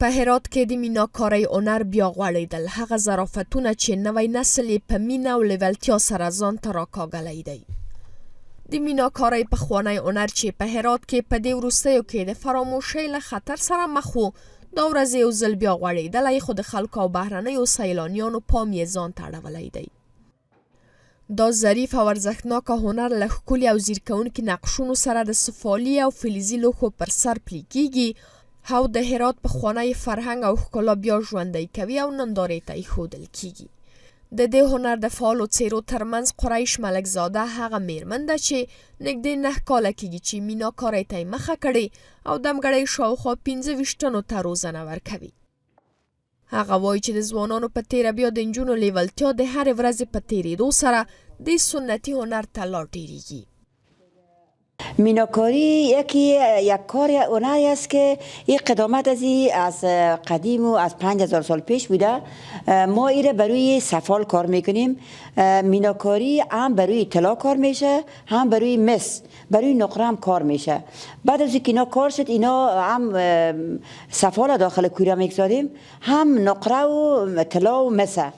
په هرات کې د میناکارۍ هنر بیا غوړېدل. هغه ظرافتونه چې نوی نسل یې په مینه او لیوالتیا سره ځان ته راکاږلی دی. د میناکارۍ پخوانی هنر چې په هرات کې په دې وروستیو کې د فراموشۍ له خطر سره مخ و، دا ورځ یو ځل بیا غوړېدلی، خو د خلکو او بهرنیو سیلانیانو پام یې ځان ته اړولی دی. دا ظریف او ارزښتناکه هنر له ښکلي او ځیر کوونکي نقشونو سره د سفالي او فلزي لوښو پر سر پلي کېږي او د هرات پخوانی فرهنګ او ښکلا بیا ژوندی کوي او نندارې ته ایښودل کېږي. د دې هنر د فعالو څیرو ترمنځ قریش ملکزاده هغه میرمن ده چې نږدې 9 کاله کېږي چې میناکارۍ ته یې مخه کړې او دمګړۍ شاوخوا 15 تنو ته روزنه ورکوي. هغه وایي چې د ځوانانو په تیره بیا د نجونو لیوالتیا د هرې ورځې په تیرېدو سره د سنتي هنر ته لا ډېرېږي. میناکاری یک کار هنری است که این قدامت از قدیم و از 5000 سال پیش بوده. ما ایره بروی سفال کار میکنیم. میناکاری هم بروی طلا کار میشه، هم بروی مس، بروی نقره هم کار میشه. بعد از اینکه اینا کار شد، اینا هم سفال داخل کوره میگذاریم، هم نقره و طلا و مسه.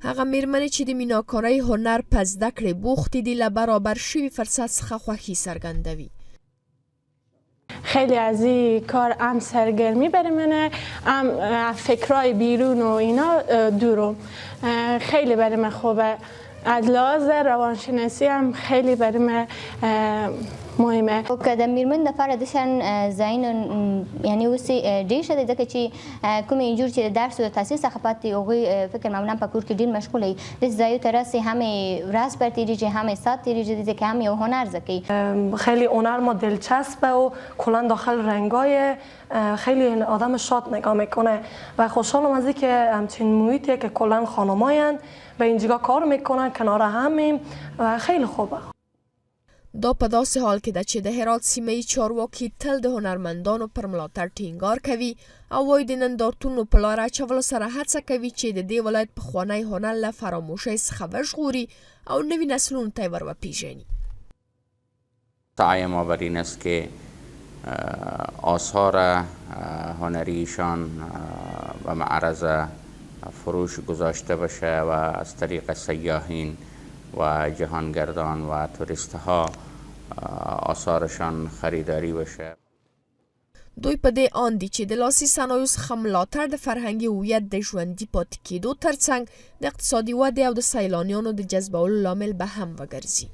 هغه میرمنې چې د میناکارۍ هنر په زده کړې بوختې دي له برابر شوي فرصت څخه خوښي څرګندوي. خیلی از این کار هم سرگرمی برای منه، هم فکرای بیرون و اینا دورم. خیلی برای من خوبه. از لحاظ روانشناسی هم خیلی برای من مهمه. که د میرمن لپاره د شان ځایونه یعنی اوس ډېر ښه دی ځکه چې کومې نجونې چې د درس او تحصیل څخه پاتې هغوی فکر معمولا په کور کې ډېر مشغوله وي. داسې ځایو ته راسي همې ورځ پر تېرېږي، همې ساعت تېرېږي ځکه هم یو هنر زده کوي. خیلی هنر ما دلچسبه و کلا داخل رنگای خیلی آدم شاد نگاه میکنه و خوشحالم از اینکه همچین محیطی که کلا خانمایند به اینجا کار میکنن کنار همیم و خیلی خوبه. دا په داسې حال کې ده چې د هرات سیمه‌ایي چارواکي تل د هنرمندانو پر ملاتړ ټینګار کوي او وایي د نندارتونونو په لاره اچولو سره هڅه کوي چې د دې ولایت پخوانی هنر له فراموشۍ څخه وژغوري او نوي نسلونو ته یې ور وپېژني. سعی ما بر این است که آثار هنریشان و معرض فروش گذاشته بشه و از طریق سیاحین و جهانگردان و توریست ها آثارشان خریداری بشه. دوی په دې آند دي چې د لاسي صنایعو څخه ملاتړ د فرهنګي هویت د ژوندي پاتې کېدو ترڅنګ د اقتصادي ودې او د سیلانیانو د جذبولو لامل به هم وګرځي.